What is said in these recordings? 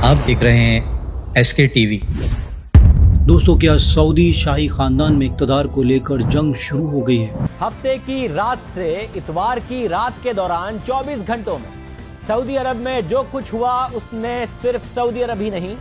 आप देख रहे हैं SK TV। दोस्तों, क्या सऊदी शाही खानदान में इक़्तिदार को लेकर जंग शुरू हो गई है? हफ्ते की रात से इतवार की रात के दौरान 24 घंटों में सऊदी अरब में जो कुछ हुआ उसने सिर्फ सऊदी अरब ही नहीं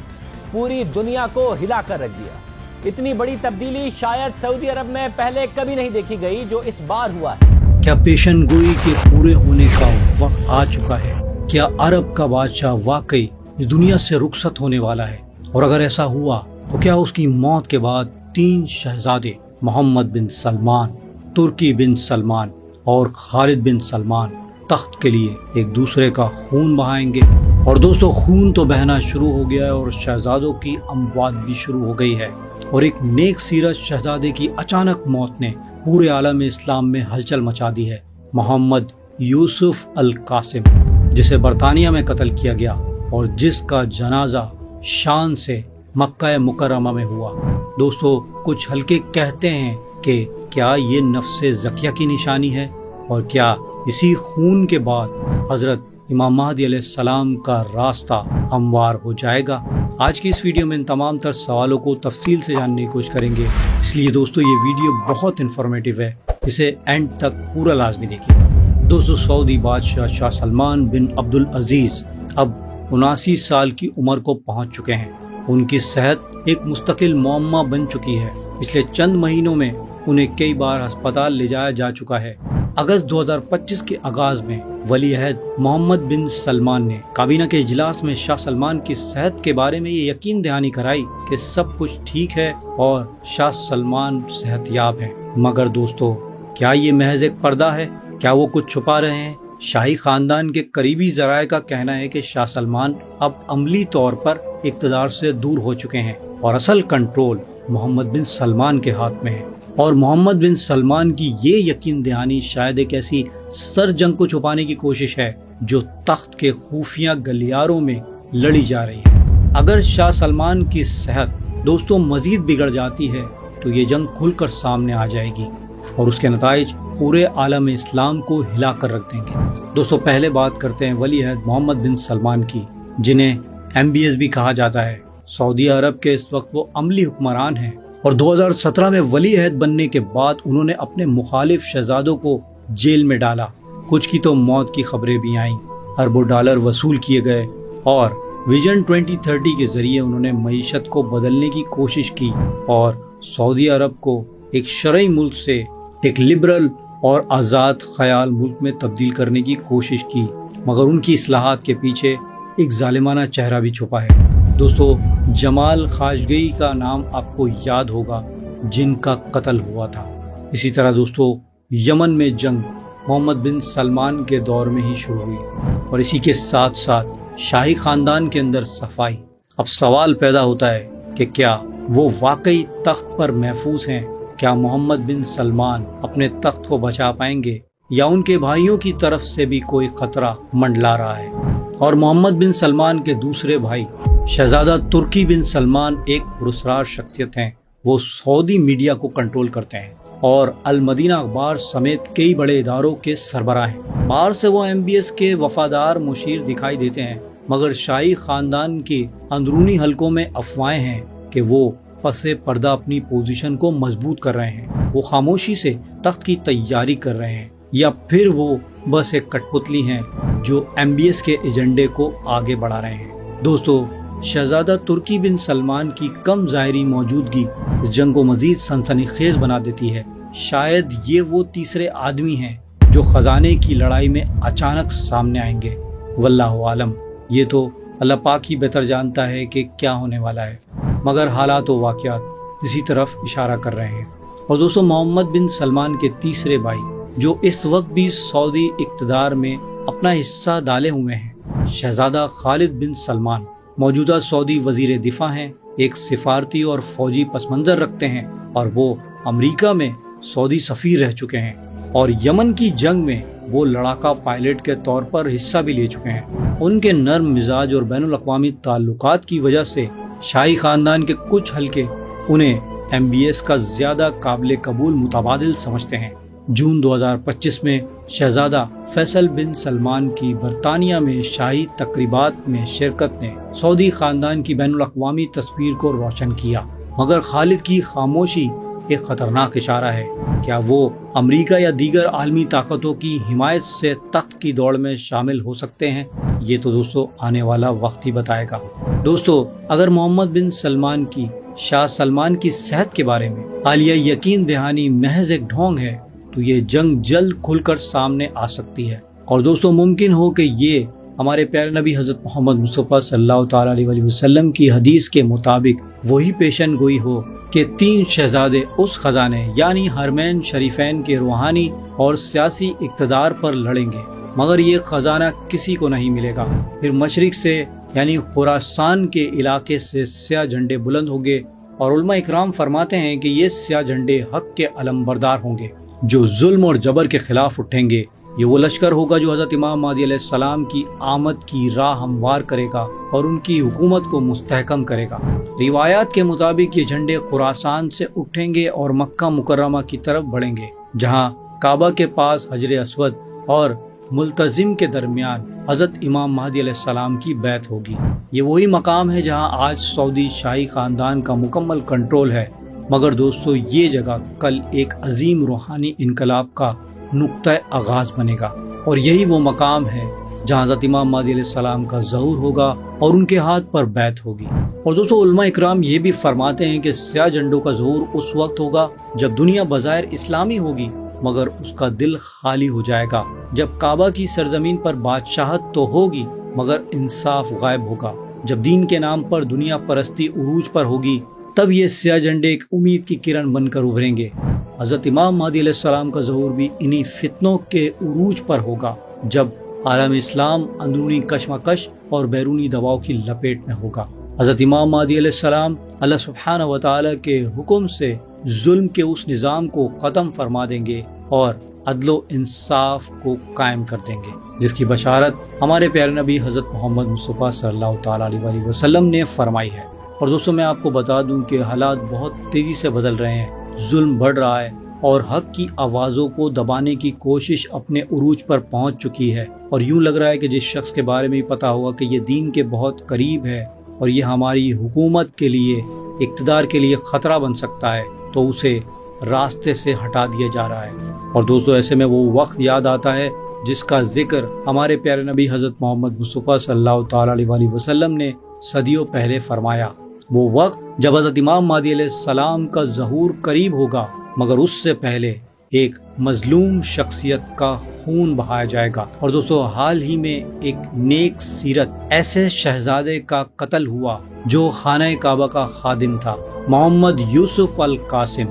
पूरी दुनिया को हिला कर रख दिया। इतनी बड़ी तब्दीली शायद सऊदी अरब में पहले कभी नहीं देखी गई जो इस बार हुआ है। क्या पेशन गोई के पूरे होने का वक्त आ चुका है? क्या अरब का बादशाह वाकई इस दुनिया से रुखसत होने वाला है? और अगर ऐसा हुआ तो क्या उसकी मौत के बाद 3 शहजादे मोहम्मद बिन सलमान, तुर्की बिन सलमान और खालिद बिन सलमान तख्त के लिए एक दूसरे का खून बहाएंगे? और दोस्तों, खून तो बहना शुरू हो गया है और शहजादों की अमवात भी शुरू हो गई है। और एक नेक सीरत शहजादे की अचानक मौत ने पूरे आलम इस्लाम में हलचल मचा दी है। मोहम्मद यूसुफ अल कासिम, जिसे बरतानिया में कत्ल किया गया और जिसका जनाजा शान से मक्का मुकर्रमा में हुआ। दोस्तों, कुछ हल्के कहते हैं कि क्या ये नफ्से ज़किया की निशानी है और क्या इसी खून के बाद हजरत इमाम महदी अलैहिस्सलाम का रास्ता हमवार हो जाएगा? आज की इस वीडियो में इन तमाम तर सवालों को तफसील से जानने की कोशिश करेंगे। इसलिए दोस्तों, ये वीडियो बहुत इन्फॉर्मेटिव है, इसे एंड तक पूरा लाजमी देखिएगा। दोस्तों, सऊदी बादशाह शाह सलमान बिन अब्दुल अजीज अब 79 साल की उम्र को पहुंच चुके हैं। उनकी सेहत एक मुस्तकिल मुअम्मा बन चुकी है। पिछले चंद महीनों में उन्हें कई बार अस्पताल ले जाया जा चुका है। अगस्त 2025 के आगाज में वली अहद मोहम्मद बिन सलमान ने काबीना के इजलास में शाह सलमान की सेहत के बारे में ये यकीन दहानी कराई कि सब कुछ ठीक है और शाह सलमान सेहतयाब हैं। मगर दोस्तों, क्या ये महज एक पर्दा है? क्या वो कुछ छुपा रहे हैं? शाही खानदान के करीबी जराये का कहना है कि शाह सलमान अब अमली तौर पर इक़्तिदार से दूर हो चुके हैं और असल कंट्रोल मोहम्मद बिन सलमान के हाथ में है। और मोहम्मद बिन सलमान की ये यकीन दहानी शायद एक ऐसी सर जंग को छुपाने की कोशिश है जो तख्त के खुफिया गलियारों में लड़ी जा रही है। अगर शाह सलमान की सेहत दोस्तों मजीद बिगड़ जाती है तो ये जंग खुलकर सामने आ जाएगी और उसके नताइज पूरे आलम इस्लाम को हिला कर रख देंगे। दोस्तों, पहले बात करते हैं वली अहद मोहम्मद बिन सलमान की, जिन्हें MBS भी कहा जाता है। सऊदी अरब के इस वक्त वो अमली हुक्मरान हैं और 2017 में वली अहद बनने के बाद उन्होंने अपने मुखालिफ शहजादों को जेल में डाला। कुछ की तो मौत की खबरें भी आईं, अरबों डॉलर वसूल किए गए और विजन 2030 के जरिए उन्होंने मईशत को बदलने की कोशिश की और सऊदी अरब को एक शरई मुल्क से एक लिबरल और आज़ाद ख्याल मुल्क में तब्दील करने की कोशिश की। मगर उनकी इस्लाहात के पीछे एक जालिमाना चेहरा भी छुपा है। दोस्तों, जमाल खाशगई का नाम आपको याद होगा, जिनका कत्ल हुआ था। इसी तरह दोस्तों, यमन में जंग मोहम्मद बिन सलमान के दौर में ही शुरू हुई और इसी के साथ साथ शाही खानदान के अंदर सफाई। अब सवाल पैदा होता है कि क्या वो वाकई तख्त पर महफूज हैं? क्या मोहम्मद बिन सलमान अपने तख्त को बचा पाएंगे या उनके भाइयों की तरफ से भी कोई खतरा मंडला रहा है? और मोहम्मद बिन सलमान के दूसरे भाई शहजादा तुर्की बिन सलमान एक पुरस्कार शख्सियत हैं। वो सऊदी मीडिया को कंट्रोल करते हैं और अल मदीना अखबार समेत कई बड़े इदारों के सरबराह हैं। बाहर से वो MBS के वफादार मुशीर दिखाई देते हैं, मगर शाही खानदान के अंदरूनी हलकों में अफवाहें हैं कि वो पसे पर्दा अपनी पोजीशन को मजबूत कर रहे हैं। वो खामोशी से तख्त की तैयारी कर रहे हैं या फिर वो बस एक कठपुतली हैं जो MBS के एजेंडे को आगे बढ़ा रहे हैं। दोस्तों, शहजादा तुर्की बिन सलमान की कम ज़ाहिरी मौजूदगी इस जंग को मजीद सनसनीखेज बना देती है। शायद ये वो तीसरे आदमी हैं जो खजाने की लड़ाई में अचानक सामने आएंगे। वल्लाहु आलम, ये तो अल्लाह पाक ही बेहतर जानता है कि क्या होने वाला है, मगर हालात व वाक़यात इसी तरफ इशारा कर रहे हैं। और दोस्तों, मोहम्मद बिन सलमान के तीसरे भाई जो इस वक्त भी सऊदी इक़्तिदार में अपना हिस्सा डाले हुए हैं, शहजादा खालिद बिन सलमान मौजूदा सऊदी वजीर दिफा हैं, एक सिफारती और फौजी पसमंजर रखते हैं और वो अमेरिका में सऊदी सफ़ीर रह चुके हैं और यमन की जंग में वो लड़ाका पायलट के तौर पर हिस्सा भी ले चुके हैं। उनके नर्म मिजाज और बैनुल अक़वामी ताल्लुकात की वजह से शाही खानदान के कुछ हल्के उन्हें MBS का ज्यादा काबिल कबूल मुतबादिल समझते हैं। जून 2025 में शहजादा फैसल बिन सलमान की बरतानिया में शाही तकरीबात में शिरकत ने सऊदी खानदान की बैनुल अक़वामी तस्वीर को रोशन किया, मगर खालिद की खामोशी एक खतरनाक इशारा है। क्या वो अमेरिका या दीगर आलमी ताकतों की हिमायत से तख्त की दौड़ में शामिल हो सकते हैं? ये तो दोस्तों आने वाला वक्त ही बताएगा। दोस्तों, अगर मोहम्मद बिन सलमान की शाह सलमान की सेहत के बारे में हालिया यकीन दहानी महज एक ढोंग है, तो ये जंग जल्द खुलकर सामने आ सकती है। और दोस्तों, मुमकिन हो कि ये हमारे प्यारे नबी हज़रत मोहम्मद मुस्तफ़ा सल्लल्लाहु ताला अलैहि वसल्लम की हदीस के मुताबिक वही पेशन गोई हो कि 3 शहजादे उस खजाने यानी हरमैन शरीफैन के रूहानी और सियासी इक़्तिदार पर लड़ेंगे, मगर ये खजाना किसी को नहीं मिलेगा। फिर मशरिक से यानी खुरासान के इलाके से स्याह झंडे बुलंद होंगे और उलमा इकराम फरमाते हैं कि ये स्याह झंडे हक के अलमबरदार होंगे जो जुल्म और जबर के खिलाफ उठेंगे। ये वो लश्कर होगा जो हज़रत इमाम महदी अलैहिस्सलाम की आमद की राह हमवार करेगा और उनकी हुकूमत को मुस्तहकम करेगा। रिवायात के मुताबिक ये झंडे खुरासान से उठेंगे और मक्का मुकर्रमा की तरफ बढ़ेंगे, जहाँ काबा के पास हजर अस्वद और मुल्तजिम के दरमियान हज़रत इमाम महदी अलैहिस्सलाम की बैत होगी। ये वही मकाम है जहाँ आज सऊदी शाही खानदान का मुकम्मल कंट्रोल है, मगर दोस्तों ये जगह कल एक अजीम रूहानी इनकलाब का नुक्ता आगाज बनेगा और यही वो मकाम है जहाँ हज़रत इमाम महदी अलैहिस्सलाम का ज़हूर होगा और उनके हाथ पर बैत होगी। और दोस्तों, उलमा इकराम ये भी फरमाते हैं कि स्याह झंडों का ज़हूर उस वक्त होगा जब दुनिया बज़ाहिर इस्लामी होगी, मगर उसका दिल खाली हो जाएगा। जब काबा की सरजमीन पर बादशाहत तो होगी, मगर इंसाफ गायब होगा। जब दीन के नाम पर दुनिया परस्ती उरूज पर होगी, तब ये स्याह झंडे एक उम्मीद की किरण बनकर उभरेंगे। हज़रत इमाम महदी अलैहिस्सलाम का ज़हूर भी इन्हीं फितनों के उरूज पर होगा, जब आलम इस्लाम अंदरूनी कशमकश और बैरूनी दबाव की लपेट में होगा। हज़रत इमाम महदी अलैहिस्सलाम अल्लाह सुब्हानहु व तआला के हुक्म से जुल्म के उस निज़ाम को ख़त्म फरमा देंगे और अदलो इंसाफ को कायम कर देंगे, जिसकी बशारत हमारे प्यारे नबी हज़रत मोहम्मद मुस्तफ़ा सल्लल्लाहु ताला अलैहि वसल्लम ने फरमाई है। और दोस्तों, मैं आपको बता दूं कि हालात बहुत तेज़ी से बदल रहे हैं, जुल्म बढ़ रहा है और हक की आवाज़ों को दबाने की कोशिश अपने उरूज पर पहुंच चुकी है। और यूं लग रहा है कि जिस शख्स के बारे में पता होगा कि ये दीन के बहुत करीब है और ये हमारी हुकूमत के लिए, इक़्तिदार के लिए ख़तरा बन सकता है, तो उसे रास्ते से हटा दिया जा रहा है। और दोस्तों, ऐसे में वो वक्त याद आता है जिसका जिक्र हमारे प्यारे नबी हज़रत मोहम्मद मुस्तफ़ा सल्लल्लाहु ताला अलैहि वसल्लम ने सदियों पहले फरमाया। वो वक्त जब हज़रत इमाम महदी अलैहिस्सलाम का ज़हूर करीब होगा, मगर उससे पहले एक मजलूम शख्सियत का खून बहाया जाएगा। और दोस्तों, हाल ही में एक नेक सीरत ऐसे शहजादे का कत्ल हुआ जो खाना काबा का खादिम था, मोहम्मद यूसुफ अल कासिम।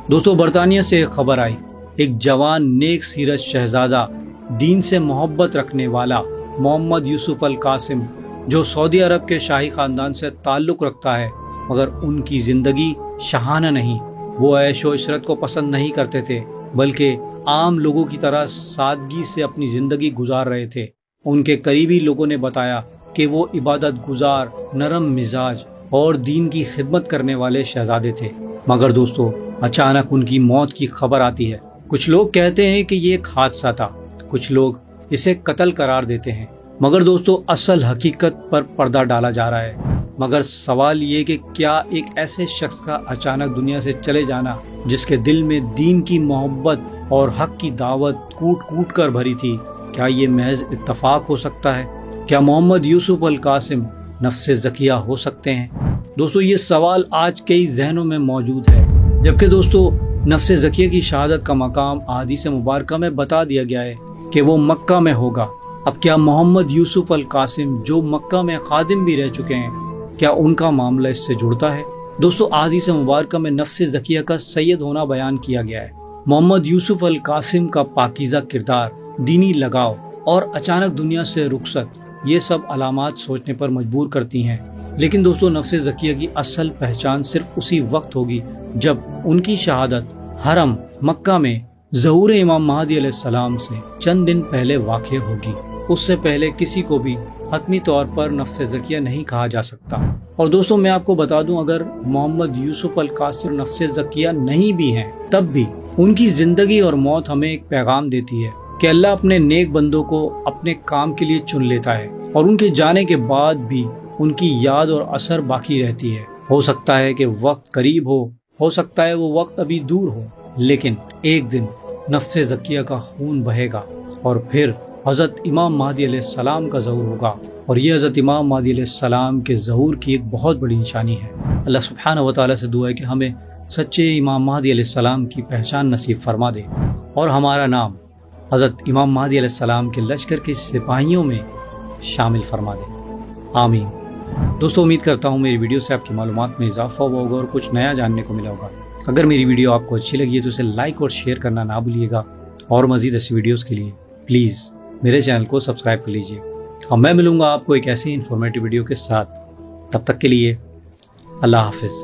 दोस्तों, बरतानिया से एक खबर आई, एक जवान नेक सीरत शहजादा, दीन से मोहब्बत रखने वाला मोहम्मद यूसुफ अल कासिम, जो सऊदी अरब के शाही खानदान से ताल्लुक़ रखता है, मगर उनकी ज़िंदगी शहाना नहीं। वो ऐशो इशरत को पसंद नहीं करते थे, बल्कि आम लोगों की तरह सादगी से अपनी ज़िंदगी गुजार रहे थे। उनके करीबी लोगों ने बताया कि वो इबादत गुजार, नरम मिजाज और दीन की खिदमत करने वाले शहजादे थे। मगर दोस्तों, अचानक उनकी मौत की खबर आती है। कुछ लोग कहते हैं कि ये एक हादसा था, कुछ लोग इसे कत्ल करार देते हैं, मगर दोस्तों, असल हकीकत पर पर्दा डाला जा रहा है। मगर सवाल ये कि क्या एक ऐसे शख्स का अचानक दुनिया से चले जाना, जिसके दिल में दीन की मोहब्बत और हक की दावत कूट कूट कर भरी थी, क्या ये महज इत्तफाक हो सकता है? क्या मोहम्मद यूसुफ अल कासिम नफ्स ज़किया हो सकते हैं? दोस्तों, ये सवाल आज कई जहनों में मौजूद है, जबकि दोस्तों, नफ्स ज़किया की शहादत का मकाम अहादीस मुबारका में बता दिया गया है कि वो मक्का में होगा। अब क्या मोहम्मद यूसुफ अल कासिम, जो मक्का में खादिम भी रह चुके हैं, क्या उनका मामला इससे जुड़ता है? दोस्तों, अहादीस मुबारका में नफ्स ज़किया का सैयद होना बयान किया गया है। मोहम्मद यूसुफ अल कासिम का पाकीज़ा किरदार, दीनी लगाव और अचानक दुनिया से रुखसत, ये सब अलामात सोचने पर मजबूर करती हैं। लेकिन दोस्तों, नफ्स ज़किया की असल पहचान सिर्फ उसी वक्त होगी जब उनकी शहादत हरम मक्का में ज़हूर इमाम महदी अलैहिस्सलाम से चंद दिन पहले वाक़या होगी। उससे पहले किसी को भी हतमी तौर पर नफ्स ज़किया नहीं कहा जा सकता। और दोस्तों, मैं आपको बता दूं, अगर मोहम्मद यूसुफ अल कासिम नफ्स ज़किया नहीं भी हैं, तब भी ان کی زندگی اور موت ہمیں ایک پیغام دیتی ہے کہ اللہ اپنے نیک بندوں کو اپنے کام کے لیے چن لیتا ہے اور ان کے جانے کے بعد بھی ان کی یاد اور اثر باقی رہتی ہے۔ ہو سکتا ہے کہ وقت قریب ہو سکتا ہے وہ وقت ابھی دور ہو، لیکن ایک دن نفس زکیہ کا خون بہے گا اور پھر حضرت امام مہدی علیہ السلام کا ظہور ہوگا، اور یہ حضرت امام مہدی علیہ السلام کے ظہور کی ایک بہت بڑی نشانی ہے۔ اللہ سبحانہ و تعالیٰ سے دعا ہے کہ ہمیں سچے امام مہدی علیہ السلام کی پہچان نصیب فرما دے اور ہمارا نام حضرت امام مہدی علیہ السلام کے لشکر کے سپاہیوں میں شامل فرما دے، آمین۔ دوستو، امید کرتا ہوں میری ویڈیو سے آپ کی معلومات میں اضافہ ہوا ہوگا اور کچھ نیا جاننے کو ملا ہوگا۔ اگر میری ویڈیو آپ کو اچھی لگی ہے تو اسے لائک اور شیئر کرنا نہ بھولیے گا، اور مزید ایسی ویڈیوز کے لیے پلیز میرے چینل کو سبسکرائب کر لیجیے، اور میں ملوں گا آپ کو ایک ایسی انفارمیٹیو ویڈیو کے ساتھ۔ تب تک کے لیے اللہ حافظ۔